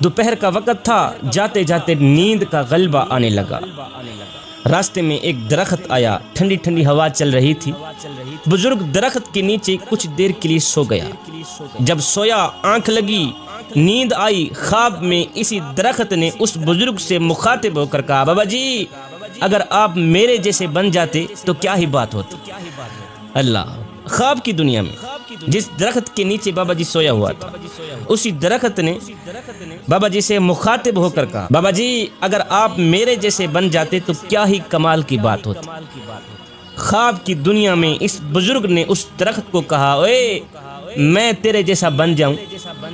دوپہر کا وقت تھا، جاتے جاتے نیند کا غلبہ آنے لگا۔ راستے میں ایک درخت آیا، ٹھنڈی ٹھنڈی ہوا چل رہی تھی۔ بزرگ درخت کے نیچے کچھ دیر کے لیے سو گیا۔ جب سویا، آنکھ لگی، نیند آئی۔ خواب میں اسی درخت نے اس بزرگ سے مخاطب ہو کر کہا، بابا جی اگر آپ میرے جیسے بن جاتے تو کیا ہی بات ہوتی۔ اللہ، خواب کی دنیا میں جس درخت کے نیچے بابا جی سویا ہوا تھا، اسی درخت نے بابا جی سے مخاطب ہو کر کہا، بابا جی اگر آپ میرے جیسے بن جاتے تو کیا ہی کمال کی بات ہوتی۔ خواب کی دنیا میں اس بزرگ نے اس درخت کو کہا، اوے میں تیرے جیسا بن جاؤں،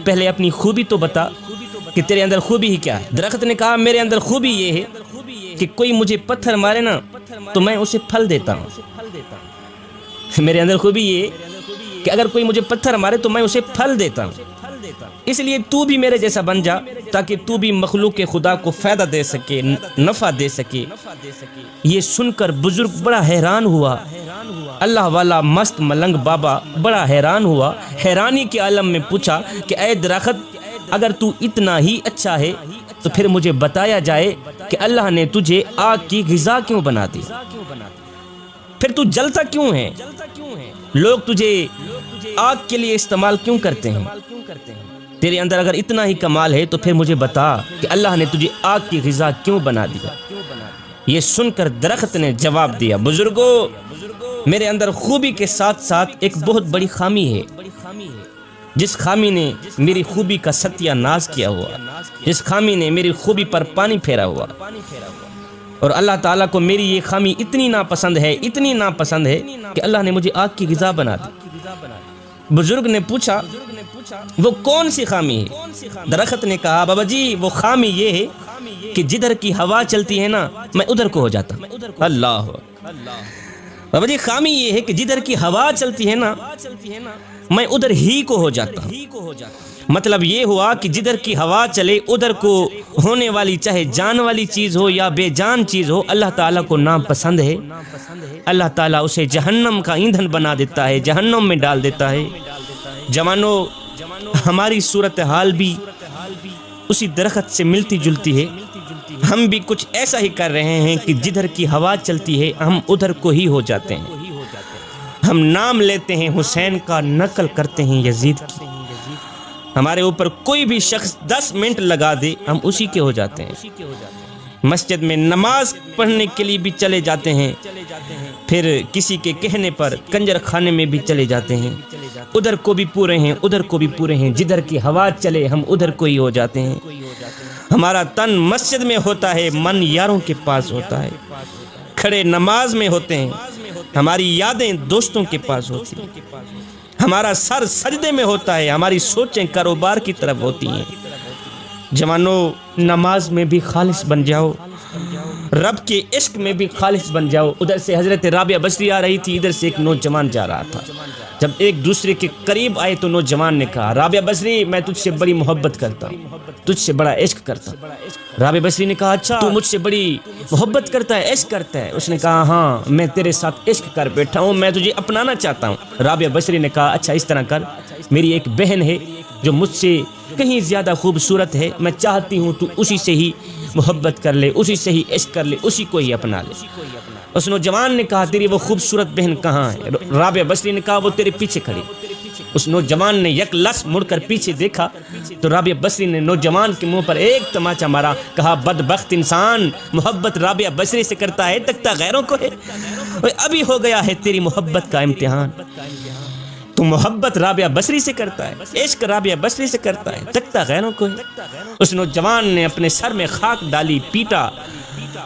پہلے اپنی خوبی تو بتا کہ تیرے اندر خوبی ہی کیا ہے۔ درخت نے کہا، میرے اندر خوبی یہ ہے کہ کوئی مجھے پتھر مارے نا تو میں اسے پھل دیتا ہوں۔ میرے اندر خوبی یہ کہ اگر کوئی مجھے پتھر مارے تو میں اسے پھل دیتا ہوں۔ اس لیے تو بھی میرے جیسا بن جا تاکہ تو بھی مخلوق خدا کو فائدہ دے سکے، نفع دے سکے۔ یہ سن کر بزرگ بڑا حیران ہوا۔ اللہ والا مست ملنگ بابا بڑا حیران ہوا، حیرانی کے عالم میں پوچھا کہ اے درخت اگر تو اتنا ہی اچھا ہے تو پھر مجھے بتایا جائے کہ اللہ نے تجھے آگ کی غذا کیوں بنا دی، پھر تو جلتا کیوں ہے، لوگ تجھے آگ کے لیے استعمال کیوں کرتے ہیں۔ تیرے اندر اگر اتنا ہی کمال ہے تو پھر مجھے بتا کہ اللہ نے تجھے آگ کی غذا کیوں بنا دیا۔ یہ سن کر درخت نے جواب دیا، بزرگو میرے اندر خوبی کے ساتھ ساتھ ایک بہت بڑی خامی ہے، جس خامی نے میری خوبی کا ستیہ ناز کیا ہوا، جس خامی نے میری خوبی پر پانی پھیرا ہوا، اور اللہ تعالیٰ کو میری یہ خامی اتنی ناپسند ہے، اتنی ناپسند ہے کہ اللہ نے مجھے آگ کی غذا بنا دی۔ بزرگ نے پوچھا وہ کون سی خامی ہے؟ درخت نے کہا، بابا جی وہ خامی یہ ہے کہ جدھر کی ہوا چلتی ہے نا میں ادھر کو ہو جاتا۔ اللہ، بابا جی خامی یہ ہے کہ جدھر کی ہوا چلتی ہے نا میں ادھر ہی کو ہو جاتا ہوں۔ مطلب یہ ہوا کہ جدھر کی ہوا چلے ادھر کو ہونے والی چاہے جان والی چیز ہو یا بے جان چیز ہو، اللہ تعالیٰ کو ناپسند ہے۔ اللہ تعالیٰ اسے جہنم کا ایندھن بنا دیتا ہے، جہنم میں ڈال دیتا ہے۔ جوانو، ہماری صورتحال بھی اسی درخت سے ملتی جلتی ہے۔ ہم بھی کچھ ایسا ہی کر رہے ہیں کہ جدھر کی ہوا چلتی ہے ہم ادھر کو ہی ہو جاتے ہیں۔ ہم نام لیتے ہیں حسین کا، نقل کرتے ہیں یزید کی۔ ہمارے اوپر کوئی بھی شخص 10 منٹ لگا دے ہم اسی کے ہو جاتے ہیں۔ مسجد میں نماز پڑھنے کے لیے بھی چلے جاتے ہیں، پھر کسی کے کہنے پر کنجر خانے میں بھی چلے جاتے ہیں، ادھر کو بھی پورے ہیں ادھر کو بھی پورے ہیں، جدھر کی ہوا چلے ہم ادھر کو ہی ہو جاتے ہیں۔ ہمارا تن مسجد میں ہوتا ہے، من یاروں کے پاس ہوتا ہے، کھڑے نماز میں ہوتے ہیں، ہماری یادیں دوستوں کے پاس ہوتی ہیں، ہمارا سر سجدے میں ہوتا ہے، ہماری سوچیں کاروبار کی طرف ہوتی ہیں۔ جوانو، نماز میں بھی خالص بن جاؤ، رب کے عشق میں بھی خالص بن جاؤ۔ ادھر سے حضرت رابعہ بصری آ رہی تھی، ادھر سے ایک نوجوان جا رہا تھا۔ جب ایک دوسرے کے قریب آئے تو نوجوان نے کہا، رابعہ بصری میں تجھ سے بڑی محبت کرتا ہوں، تجھ سے بڑا عشق کرتا ہوں۔ رابعہ بصری نے کہا، اچھا تو مجھ سے بڑی محبت کرتا ہے، عشق کرتا ہے؟ اس نے کہا، ہاں میں تیرے ساتھ عشق کر بیٹھا ہوں، میں تجھے اپنانا چاہتا ہوں۔ رابعہ بصری نے کہا، اچھا اس طرح کر، میری ایک بہن ہے جو مجھ سے کہیں زیادہ خوبصورت ہے، میں چاہتی ہوں تو اسی سے ہی محبت کر لے، اسی سے ہی عشق کر لے، اسی کو ہی اپنا لے۔ اس نوجوان نے کہا، تیری وہ خوبصورت بہن کہاں ہے؟ رابعہ بصری نے کہا، وہ تیرے پیچھے کھڑی۔ اس نوجوان نے یک لس مڑ کر پیچھے دیکھا تو رابعہ بصری نے نوجوان کے منہ پر ایک تماچا مارا، کہا، بدبخت انسان، محبت رابعہ بصری سے کرتا ہے، تکتا غیروں کو ہے۔ ابھی ہو گیا ہے تیری محبت کا امتحان، تو محبت رابعہ بصری سے کرتا ہے، عشق رابعہ بصری سے کرتا ہے، تکتا غیروں کو ہے۔ اس نوجوان نے اپنے سر میں خاک ڈالی، پیٹا،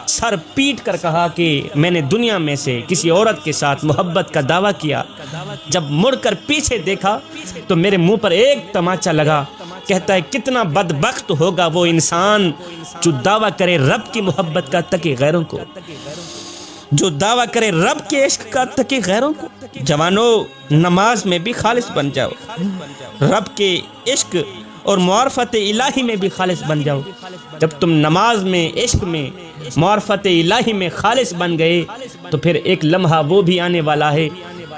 سر پیٹ کر کہا کہ میں نے دنیا میں سے کسی عورت کے ساتھ محبت کا دعویٰ کیا، جب مڑ کر پیچھے دیکھا تو میرے منہ پر ایک تماچا لگا۔ کہتا ہے، کتنا بدبخت ہوگا وہ انسان جو دعویٰ کرے رب کی محبت کا تکے غیروں کو، جو دعویٰ کرے رب کے عشق کا تکے غیروں کو۔ جوانو، نماز میں بھی خالص بن جاؤ، رب کے عشق اور معرفت الہی میں بھی خالص بن جاؤ۔ جب تم نماز میں، عشق میں، معرفت الہی میں خالص بن گئے تو پھر ایک لمحہ وہ بھی آنے والا ہے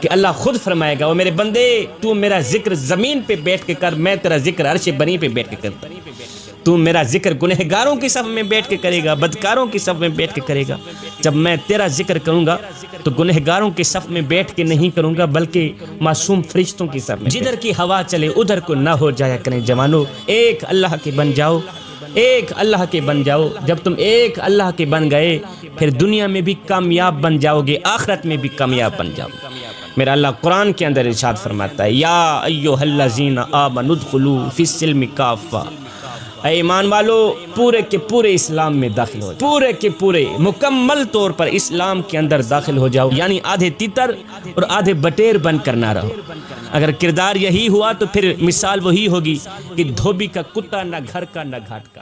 کہ اللہ خود فرمائے گا، وہ میرے بندے تو میرا ذکر زمین پہ بیٹھ کے کر، میں تیرا ذکر عرش بنی پہ بیٹھ کے کرتا۔ تو تو میرا ذکر گنہگاروں کی صف میں بیٹھ کے کرے گا، بدکاروں کی صف میں بیٹھ کے کرے گا۔ جب میں تیرا ذکر کروں گا تو گنہگاروں کی صف میں بیٹھ کے نہیں کروں گا، بلکہ معصوم فرشتوں کی صف میں۔ جدھر کی ہوا چلے ادھر کو نہ ہو جایا کریں جوانو، ایک اللہ کے بن جاؤ، ایک اللہ کے بن جاؤ۔ جب تم ایک اللہ کے بن گئے پھر دنیا میں بھی کامیاب بن جاؤ گے، آخرت میں بھی کامیاب بن جاؤ گے۔ میرا اللہ قرآن کے اندر ارشاد فرماتا ہے، یا ایھا الذین آمنوا ادخلوا فی السلم کافہ، اے ایمان والو پورے کے پورے اسلام میں داخل ہو جاؤ، پورے کے پورے مکمل طور پر اسلام کے اندر داخل ہو جاؤ، یعنی آدھے تیتر اور آدھے بٹیر بن کر نہ رہو۔ اگر کردار یہی ہوا تو پھر مثال وہی ہوگی کہ دھوبی کا کتا، نہ گھر کا نہ گھاٹ کا۔